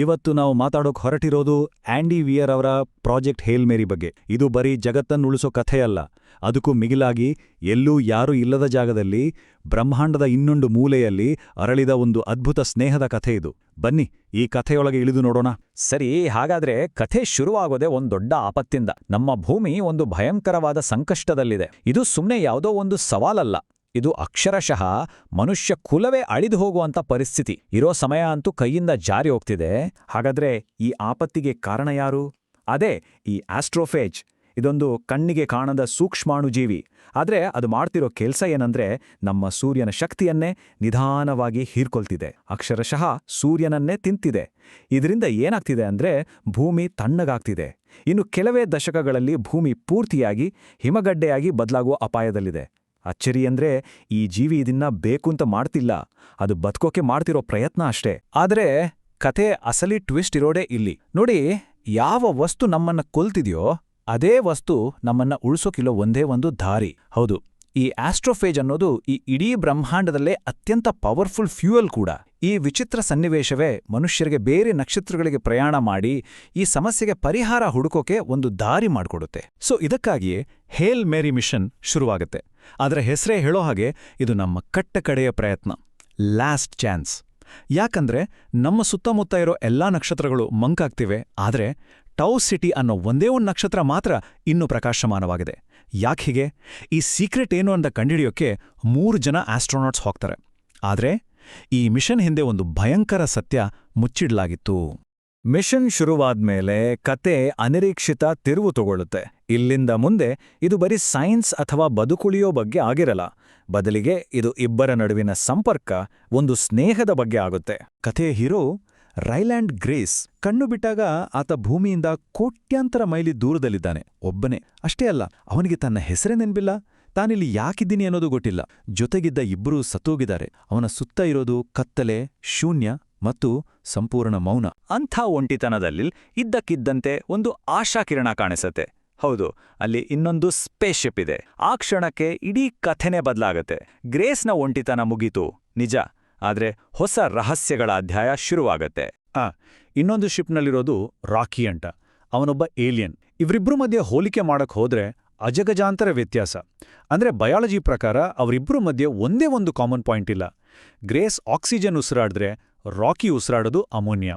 ಇವತ್ತು ನಾವು ಮಾತಾಡೋಕ್ ಹೊರಟಿರೋದು Andy wear ಅವರ ಪ್ರಾಜೆಕ್ಟ್ ಹೇಲ್ ಮೇರಿ ಬಗ್ಗೆ. ಇದು ಬರೀ ಜಗತ್ತನ್ನುಳಿಸೋ ಕಥೆಯಲ್ಲ, ಅದಕ್ಕೂ ಮಿಗಿಲಾಗಿ ಎಲ್ಲೂ ಯಾರೂ ಇಲ್ಲದ ಜಾಗದಲ್ಲಿ ಬ್ರಹ್ಮಾಂಡದ ಇನ್ನೊಂದು ಮೂಲೆಯಲ್ಲಿ ಅರಳಿದ ಒಂದು ಅದ್ಭುತ ಸ್ನೇಹದ ಕಥೆ ಇದು. ಬನ್ನಿ ಈ ಕಥೆಯೊಳಗೆ ಇಳಿದು ನೋಡೋಣ. ಸರಿ, ಹಾಗಾದ್ರೆ ಕಥೆ ಶುರುವಾಗೋದೇ ಒಂದು ದೊಡ್ಡ ಆಪತ್ತಿಂದ. ನಮ್ಮ ಭೂಮಿ ಒಂದು ಭಯಂಕರವಾದ ಸಂಕಷ್ಟದಲ್ಲಿದೆ. ಇದು ಸುಮ್ಮನೆ ಯಾವುದೋ ಒಂದು ಸವಾಲಲ್ಲ, ಇದು ಅಕ್ಷರಶಃ ಮನುಷ್ಯ ಕುಲವೇ ಅಳಿದು ಹೋಗುವಂತ ಪರಿಸ್ಥಿತಿ. ಇರೋ ಸಮಯ ಅಂತೂ ಕೈಯಿಂದ ಜಾರಿ ಹೋಗ್ತಿದೆ. ಹಾಗಾದ್ರೆ ಈ ಆಪತ್ತಿಗೆ ಕಾರಣ ಯಾರು? ಅದೇ ಈ ಆಸ್ಟ್ರೋಫೇಜ್. ಇದೊಂದು ಕಣ್ಣಿಗೆ ಕಾಣದ ಸೂಕ್ಷ್ಮಾಣುಜೀವಿ. ಆದ್ರೆ ಅದು ಮಾಡ್ತಿರೋ ಕೆಲ್ಸ ಏನಂದ್ರೆ ನಮ್ಮ ಸೂರ್ಯನ ಶಕ್ತಿಯನ್ನೇ ನಿಧಾನವಾಗಿ ಹೀರ್ಕೊಳ್ತಿದೆ. ಅಕ್ಷರಶಃ ಸೂರ್ಯನನ್ನೇ ತಿಂತಿದೆ. ಇದರಿಂದ ಏನಾಗ್ತಿದೆ ಅಂದ್ರೆ ಭೂಮಿ ತಣ್ಣಗಾಗ್ತಿದೆ. ಇನ್ನು ಕೆಲವೇ ದಶಕಗಳಲ್ಲಿ ಭೂಮಿ ಪೂರ್ತಿಯಾಗಿ ಹಿಮಗಡ್ಡೆಯಾಗಿ ಬದಲಾಗುವ ಅಪಾಯದಲ್ಲಿದೆ. ಅಚ್ಚರಿ ಅಂದ್ರೆ ಈ ಜೀವಿ ಇದನ್ನ ಬೇಕುಂತ ಮಾಡ್ತಿಲ್ಲ, ಅದು ಬದುಕೋಕೆ ಮಾಡ್ತಿರೋ ಪ್ರಯತ್ನ ಅಷ್ಟೇ. ಆದ್ರೆ ಕಥೆ ಅಸಲಿ ಟ್ವಿಸ್ಟ್ ಇರೋಡೇ ಇಲ್ಲಿ ನೋಡಿ. ಯಾವ ವಸ್ತು ನಮ್ಮನ್ನ ಕೊಲ್ತಿದ್ಯೋ ಅದೇ ವಸ್ತು ನಮ್ಮನ್ನ ಉಳಿಸೋಕಿಲ್ಲೋ ಒಂದೇ ಒಂದು ದಾರಿ. ಹೌದು, ಈ ಆಸ್ಟ್ರೋಫೇಜ್ ಅನ್ನೋದು ಈ ಇಡೀ ಬ್ರಹ್ಮಾಂಡದಲ್ಲೇ ಅತ್ಯಂತ ಪವರ್ಫುಲ್ ಫ್ಯೂಯಲ್ ಕೂಡ. ಈ ವಿಚಿತ್ರ ಸನ್ನಿವೇಶವೇ ಮನುಷ್ಯರಿಗೆ ಬೇರೆ ನಕ್ಷತ್ರಗಳಿಗೆ ಪ್ರಯಾಣ ಮಾಡಿ ಈ ಸಮಸ್ಯೆಗೆ ಪರಿಹಾರ ಹುಡುಕೋಕೆ ಒಂದು ದಾರಿ ಮಾಡಿಕೊಡುತ್ತೆ. ಸೊ ಇದಕ್ಕಾಗಿಯೇ ಹೇಲ್ ಮೇರಿ ಮಿಷನ್ ಶುರುವಾಗುತ್ತೆ. ಅದರ ಹೆಸರೇ ಹೇಳೋ ಹಾಗೆ ಇದು ನಮ್ಮ ಕಟ್ಟಕಡೆಯ ಪ್ರಯತ್ನ, ಲಾಸ್ಟ್ ಚಾನ್ಸ್. ಯಾಕಂದ್ರೆ ನಮ್ಮ ಸುತ್ತಮುತ್ತ ಇರೋ ಎಲ್ಲಾ ನಕ್ಷತ್ರಗಳು ಮಂಕಾಗ್ತಿವೆ, ಆದ್ರೆ ಟೌ ಸಿಟಿ ಅನ್ನೋ ಒಂದೇ ಒಂದು ನಕ್ಷತ್ರ ಮಾತ್ರ ಇನ್ನೂ ಪ್ರಕಾಶಮಾನವಾಗಿದೆ. ಯಾಕೀಗೆ? ಈ ಸೀಕ್ರೆಟ್ ಏನು ಅಂತ ಕಂಡಿಡಿಯೋಕೆ 3 ಜನ ಆಸ್ಟ್ರೋನಾಟ್ಸ್ ಹೋಗ್ತಾರೆ. ಆದ್ರೆ ಈ ಮಿಷನ್ ಹಿಂದೆ ಒಂದು ಭಯಂಕರ ಸತ್ಯ ಮುಚ್ಚಿಡ್ಲಾಗಿತ್ತು. ಮಿಷನ್ ಶುರುವಾದ್ಮೇಲೆ ಕತೆ ಅನಿರೀಕ್ಷಿತ ತಿರುವು ತಗೊಳ್ಳುತ್ತೆ. ಇಲ್ಲಿಂದ ಮುಂದೆ ಇದು ಬರೀ ಸೈನ್ಸ್ ಅಥವಾ ಬದುಕುಳಿಯೋ ಬಗ್ಗೆ ಆಗಿರಲ್ಲ, ಬದಲಿಗೆ ಇದು ಇಬ್ಬರ ನಡುವಿನ ಸಂಪರ್ಕ, ಒಂದು ಸ್ನೇಹದ ಬಗ್ಗೆ ಆಗುತ್ತೆ. ಕಥೆಯ ಹೀರೋ ರೈಲ್ಯಾಂಡ್ ಗ್ರೇಸ್. ಕಣ್ಣು ಬಿಟ್ಟಾಗ ಆತ ಭೂಮಿಯಿಂದ ಕೋಟ್ಯಾಂತರ ಮೈಲಿ ದೂರದಲ್ಲಿದ್ದಾನೆ, ಒಬ್ಬನೇ. ಅಷ್ಟೇ ಅಲ್ಲ, ಅವನಿಗೆ ತನ್ನ ಹೆಸರೇ ನೆನ್ಪಿಲ್ಲ, ತಾನಿಲ್ಲಿ ಯಾಕಿದ್ದೀನಿ ಅನ್ನೋದು ಗೊತ್ತಿಲ್ಲ. ಜೊತೆಗಿದ್ದ ಇಬ್ಬರೂ ಸತ್ತೋಗಿದ್ದಾರೆ. ಅವನ ಸುತ್ತ ಇರೋದು ಕತ್ತಲೆ, ಶೂನ್ಯ ಮತ್ತು ಸಂಪೂರ್ಣ ಮೌನ. ಅಂಥ ಒಂಟಿತನದಲ್ಲಿ ಇದ್ದಕ್ಕಿದ್ದಂತೆ ಒಂದು ಆಶಾಕಿರಣ ಕಾಣಿಸತ್ತೆ. ಹೌದು, ಅಲ್ಲಿ ಇನ್ನೊಂದು ಸ್ಪೇಸ್‌ಶಿಪ್ ಇದೆ. ಆ ಕ್ಷಣಕ್ಕೆ ಇಡೀ ಕಥೆನೇ ಬದಲಾಗತ್ತೆ. ಗ್ರೇಸ್ನ ಒಂಟಿತನ ಮುಗೀತು ನಿಜ, ಆದ್ರೆ ಹೊಸ ರಹಸ್ಯಗಳ ಅಧ್ಯಾಯ ಶುರುವಾಗತ್ತೆ. ಇನ್ನೊಂದು ಶಿಪ್ನಲ್ಲಿರೋದು ರಾಕಿ ಅಂತ. ಅವನೊಬ್ಬ ಏಲಿಯನ್. ಇವರಿಬ್ರು ಮಧ್ಯೆ ಹೋಲಿಕೆ ಮಾಡಕ್ ಹೋದ್ರೆ ಅಜಗಜಾಂತರ ವ್ಯತ್ಯಾಸ. ಅಂದ್ರೆ ಬಯಾಲಜಿ ಪ್ರಕಾರ ಅವರಿಬ್ರು ಮಧ್ಯೆ ಒಂದೇ ಒಂದು ಕಾಮನ್ ಪಾಯಿಂಟ್ ಇಲ್ಲ. ಗ್ರೇಸ್ ಆಕ್ಸಿಜನ್ ಉಸಿರಾಡಿದ್ರೆ ರಾಕಿ ಉಸಿರಾಡೋದು ಅಮೋನಿಯಾ.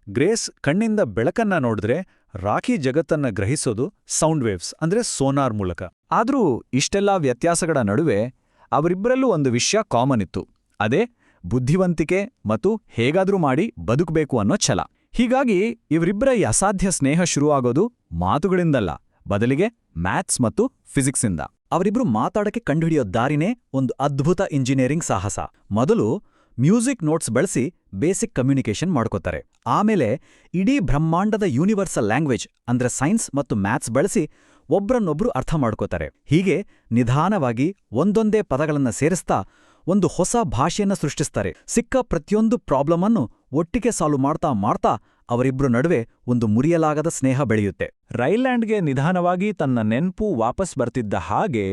ಗ್ರೇಸ್ ಕಣ್ಣಿಂದ ಬೆಳಕನ್ನ ನೋಡಿದ್ರೆ ರಾಕಿ ಜಗತ್ತನ್ನ ಗ್ರಹಿಸೋದು ಸೌಂಡ್ ವೇವ್ಸ್ ಅಂದ್ರೆ ಸೋನಾರ್ ಮೂಲಕ. ಆದ್ರೂ ಇಷ್ಟೆಲ್ಲಾ ವ್ಯತ್ಯಾಸಗಳ ನಡುವೆ ಅವರಿಬ್ಬರಲ್ಲೂ ಒಂದು ವಿಷಯ ಕಾಮನ್ ಇತ್ತು, ಅದೇ ಬುದ್ಧಿವಂತಿಕೆ ಮತ್ತು ಹೇಗಾದ್ರೂ ಮಾಡಿ ಬದುಕಬೇಕು ಅನ್ನೋ ಛಲ. ಹೀಗಾಗಿ ಇವರಿಬ್ಬರ ಈ ಅಸಾಧ್ಯ ಸ್ನೇಹ ಶುರುವಾಗೋದು ಮಾತುಗಳಿಂದಲ್ಲ, ಬದಲಿಗೆ ಮ್ಯಾಥ್ಸ್ ಮತ್ತು ಫಿಸಿಕ್ಸಿಂದ. ಅವರಿಬ್ರು ಮಾತಾಡಕ್ಕೆ ಕಂಡುಹಿಡಿಯೋ ದಾರಿನೇ ಒಂದು ಅದ್ಭುತ ಇಂಜಿನಿಯರಿಂಗ್ ಸಾಹಸ. ಮೊದಲು ಮ್ಯೂಸಿಕ್ ನೋಟ್ಸ್ ಬಳಸಿ ಬೇಸಿಕ್ ಕಮ್ಯುನಿಕೇಷನ್ ಮಾಡ್ಕೋತಾರೆ. ಆಮೇಲೆ ಇಡೀ ಬ್ರಹ್ಮಾಂಡದ ಯೂನಿವರ್ಸಲ್ ಲ್ಯಾಂಗ್ವೇಜ್ ಅಂದ್ರೆ ಸೈನ್ಸ್ ಮತ್ತು ಮ್ಯಾಥ್ಸ್ ಬಳಸಿ ಒಬ್ರನ್ನೊಬ್ರು ಅರ್ಥ ಮಾಡ್ಕೋತಾರೆ. ಹೀಗೆ ನಿಧಾನವಾಗಿ ಒಂದೊಂದೇ ಪದಗಳನ್ನ ಸೇರಿಸ್ತಾ ಒಂದು ಹೊಸ ಭಾಷೆಯನ್ನ ಸೃಷ್ಟಿಸ್ತಾರೆ. ಸಿಕ್ಕ ಪ್ರತಿಯೊಂದು ಪ್ರಾಬ್ಲಮನ್ನು ಒಟ್ಟಿಗೆ ಸಾಲ್ವ್ ಮಾಡ್ತಾ ಮಾಡ್ತಾ ಅವರಿಬ್ರು ನಡುವೆ ಒಂದು ಮುರಿಯಲಾಗದ ಸ್ನೇಹ ಬೆಳೆಯುತ್ತೆ. ರೈಲ್ಯಾಂಡ್ಗೆ ನಿಧಾನವಾಗಿ ತನ್ನ ನೆನ್ಪು ವಾಪಸ್ ಬರ್ತಿದ್ದ ಹಾಗೆ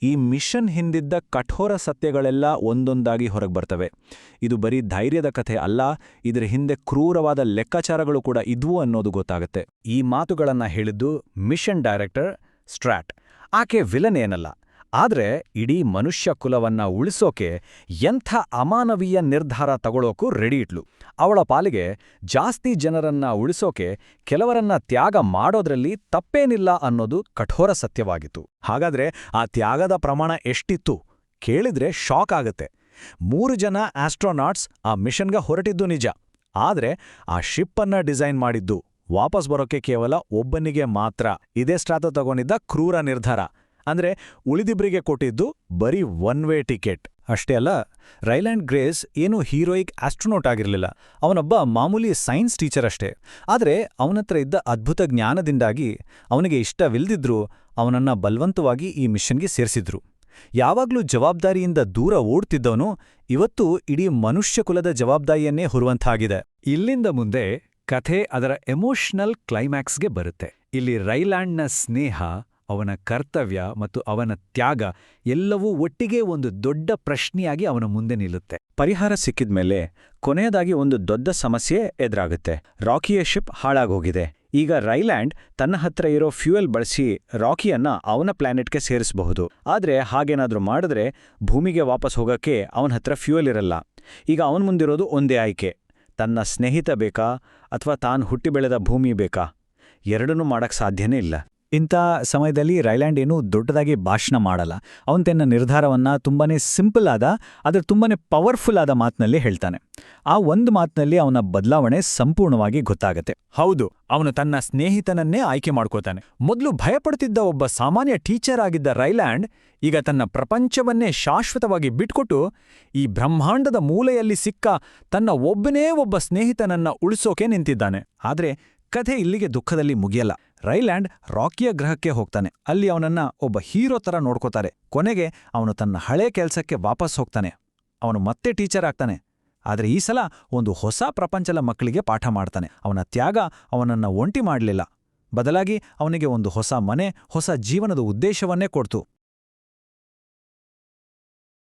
ಈ ಮಿಷನ್ ಹಿಂದಿದ್ದ ಕಠೋರ ಸತ್ಯಗಳೆಲ್ಲ ಒಂದೊಂದಾಗಿ ಹೊರಗ್ಬರ್ತವೆ. ಇದು ಬರೀ ಧೈರ್ಯದ ಕಥೆ ಅಲ್ಲ, ಇದರ ಹಿಂದೆ ಕ್ರೂರವಾದ ಲೆಕ್ಕಾಚಾರಗಳು ಕೂಡ ಇದ್ವು ಅನ್ನೋದು ಗೊತ್ತಾಗುತ್ತೆ. ಈ ಮಾತುಗಳನ್ನ ಹೇಳಿದ್ದು ಮಿಷನ್ ಡೈರೆಕ್ಟರ್ ಸ್ಟ್ರಾಟ್. ಆಕೆ ವಿಲನ್ ಏನಲ್ಲ, ಆದ್ರೆ ಇಡೀ ಮನುಷ್ಯ ಕುಲವನ್ನ ಉಳಿಸೋಕೆ ಎಂಥ ಅಮಾನವೀಯ ನಿರ್ಧಾರ ತಗೊಳ್ಳೋಕು ರೆಡಿ ಇಟ್ಲು. ಅವಳ ಪಾಲಿಗೆ ಜಾಸ್ತಿ ಜನರನ್ನ ಉಳಿಸೋಕೆ ಕೆಲವರನ್ನ ತ್ಯಾಗ ಮಾಡೋದ್ರಲ್ಲಿ ತಪ್ಪೇನಿಲ್ಲ ಅನ್ನೋದು ಕಠೋರ ಸತ್ಯವಾಗಿತ್ತು. ಹಾಗಾದ್ರೆ ಆ ತ್ಯಾಗದ ಪ್ರಮಾಣ ಎಷ್ಟಿತ್ತು ಕೇಳಿದ್ರೆ ಶಾಕ್ ಆಗತ್ತೆ. 3 ಜನ ಆಸ್ಟ್ರೋನಾಟ್ಸ್ ಆ ಮಿಷನ್ಗೆ ಹೊರಟಿದ್ದು ನಿಜ, ಆದ್ರೆ ಆ ಶಿಪ್ಪನ್ನ ಡಿಸೈನ್ ಮಾಡಿದ್ದು ವಾಪಸ್ ಬರೋಕೆ ಕೇವಲ ಒಬ್ಬನಿಗೆ ಮಾತ್ರ. ಇದೇ ಸ್ಟ್ರಾತ ತಗೊಂಡಿದ್ದ ಕ್ರೂರ ನಿರ್ಧಾರ. ಅಂದ್ರೆ ಉಳಿದಿಬ್ರಿಗೆ ಕೊಟ್ಟಿದ್ದು ಬರೀ ಒನ್ ವೇ ಟಿಕೆಟ್. ಅಷ್ಟೇ ಅಲ್ಲ, ರೈಲ್ಯಾಂಡ್ ಗ್ರೇಸ್ ಏನೂ ಹೀರೋಯಿಕ್ ಆಸ್ಟ್ರೋನಾಟ್ ಆಗಿರಲಿಲ್ಲ. ಅವನೊಬ್ಬ ಮಾಮೂಲಿ ಸೈನ್ಸ್ ಟೀಚರ್ ಅಷ್ಟೇ. ಆದ್ರೆ ಅವನತ್ರ ಇದ್ದ ಅದ್ಭುತ ಜ್ಞಾನದಿಂದಾಗಿ ಅವನಿಗೆ ಇಷ್ಟವಿಲ್ದಿದ್ರೂ ಅವನನ್ನ ಬಲವಂತವಾಗಿ ಈ ಮಿಷನ್ಗೆ ಸೇರಿಸಿದ್ರು. ಯಾವಾಗ್ಲೂ ಜವಾಬ್ದಾರಿಯಿಂದ ದೂರ ಓಡ್ತಿದ್ದವನು ಇವತ್ತು ಇಡೀ ಮನುಷ್ಯ ಕುಲದ ಜವಾಬ್ದಾರಿಯನ್ನೇ ಹೊರುವಂತಾಗಿದೆ. ಇಲ್ಲಿಂದ ಮುಂದೆ ಕಥೆ ಅದರ ಎಮೋಷನಲ್ ಕ್ಲೈಮ್ಯಾಕ್ಸ್ಗೆ ಬರುತ್ತೆ. ಇಲ್ಲಿ ರೈಲ್ಯಾಂಡ್ನ ಸ್ನೇಹ, ಅವನ ಕರ್ತವ್ಯ ಮತ್ತು ಅವನ ತ್ಯಾಗ ಎಲ್ಲವೂ ಒಟ್ಟಿಗೆ ಒಂದು ದೊಡ್ಡ ಪ್ರಶ್ನೆಯಾಗಿ ಅವನ ಮುಂದೆ ನಿಲ್ಲುತ್ತೆ. ಪರಿಹಾರ ಸಿಕ್ಕಿದ್ಮೇಲೆ ಕೊನೆಯದಾಗಿ ಒಂದು ದೊಡ್ಡ ಸಮಸ್ಯೆ ಎದುರಾಗುತ್ತೆ. ರಾಕಿಯ ಶಿಪ್ ಹಾಳಾಗೋಗಿದೆ. ಈಗ ರೈಲ್ಯಾಂಡ್ ತನ್ನ ಹತ್ರ ಇರೋ ಫ್ಯೂಯಲ್ ಬಳಸಿ ರಾಕಿಯನ್ನ ಅವನ ಪ್ಲಾನೆಟ್ಗೆ ಸೇರಿಸಬಹುದು. ಆದ್ರೆ ಹಾಗೇನಾದ್ರೂ ಮಾಡಿದ್ರೆ ಭೂಮಿಗೆ ವಾಪಸ್ ಹೋಗಕ್ಕೆ ಅವನ ಹತ್ರ ಫ್ಯೂಯಲ್ ಇರಲ್ಲ. ಈಗ ಅವನ ಮುಂದಿರೋದು ಒಂದೇ ಆಯ್ಕೆ: ತನ್ನ ಸ್ನೇಹಿತ ಬೇಕಾ ಅಥವಾ ತಾನು ಹುಟ್ಟಿ ಬೆಳೆದ ಭೂಮಿ ಬೇಕಾ? ಎರಡನ್ನೂ ಮಾಡಕ್ ಸಾಧ್ಯನೇ ಇಲ್ಲ. ಇಂಥ ಸಮಯದಲ್ಲಿ ರೈಲ್ಯಾಂಡ್ ಏನೂ ದೊಡ್ಡದಾಗಿ ಭಾಷಣ ಮಾಡಲ್ಲ. ಅವನು ತನ್ನ ನಿರ್ಧಾರವನ್ನ ತುಂಬಾನೇ ಸಿಂಪಲ್ ಆದ, ಆದರೆ ತುಂಬಾನೇ ಪವರ್ಫುಲ್ ಆದ ಮಾತಿನಲ್ಲಿ ಹೇಳ್ತಾನೆ. ಆ ಒಂದು ಮಾತಿನಲ್ಲಿ ಅವನ ಬದಲಾವಣೆ ಸಂಪೂರ್ಣವಾಗಿ ಗೊತ್ತಾಗತ್ತೆ. ಹೌದು, ಅವನು ತನ್ನ ಸ್ನೇಹಿತನನ್ನೇ ಆಯ್ಕೆ ಮಾಡ್ಕೋತಾನೆ. ಮೊದಲು ಭಯಪಡ್ತಿದ್ದ ಒಬ್ಬ ಸಾಮಾನ್ಯ ಟೀಚರ್ ಆಗಿದ್ದ ರೈಲ್ಯಾಂಡ್ ಈಗ ತನ್ನ ಪ್ರಪಂಚವನ್ನೇ ಶಾಶ್ವತವಾಗಿ ಬಿಟ್ಕೊಟ್ಟು ಈ ಬ್ರಹ್ಮಾಂಡದ ಮೂಲೆಯಲ್ಲಿ ಸಿಕ್ಕ ತನ್ನ ಒಬ್ಬನೇ ಒಬ್ಬ ಸ್ನೇಹಿತನನ್ನ ಉಳಿಸೋಕೆ ನಿಂತಿದ್ದಾನೆ. ಆದ್ರೆ ಕಥೆ ಇಲ್ಲಿಗೆ ದುಃಖದಲ್ಲಿ ಮುಗಿಯಲ್ಲ. ರೈಲ್ಯಾಂಡ್ ರಾಕಿಯ ಗ್ರಹಕ್ಕೆ ಹೋಗ್ತಾನೆ. ಅಲ್ಲಿ ಅವನನ್ನ ಒಬ್ಬ ಹೀರೋ ತರ ನೋಡ್ಕೋತಾರೆ. ಕೊನೆಗೆ ಅವನು ತನ್ನ ಹಳೆ ಕೆಲ್ಸಕ್ಕೆ ವಾಪಸ್ ಹೋಗ್ತಾನೆ. ಅವನು ಮತ್ತೆ ಟೀಚರ್ ಆಗ್ತಾನೆ. ಆದರೆ ಈ ಸಲ ಒಂದು ಹೊಸ ಪ್ರಪಂಚದ ಮಕ್ಕಳಿಗೆ ಪಾಠ ಮಾಡ್ತಾನೆ. ಅವನ ತ್ಯಾಗ ಅವನನ್ನ ಒಂಟಿ ಮಾಡಲಿಲ್ಲ, ಬದಲಾಗಿ ಅವನಿಗೆ ಒಂದು ಹೊಸ ಮನೆ, ಹೊಸ ಜೀವನದ ಉದ್ದೇಶವನ್ನೇ ಕೊಡ್ತು.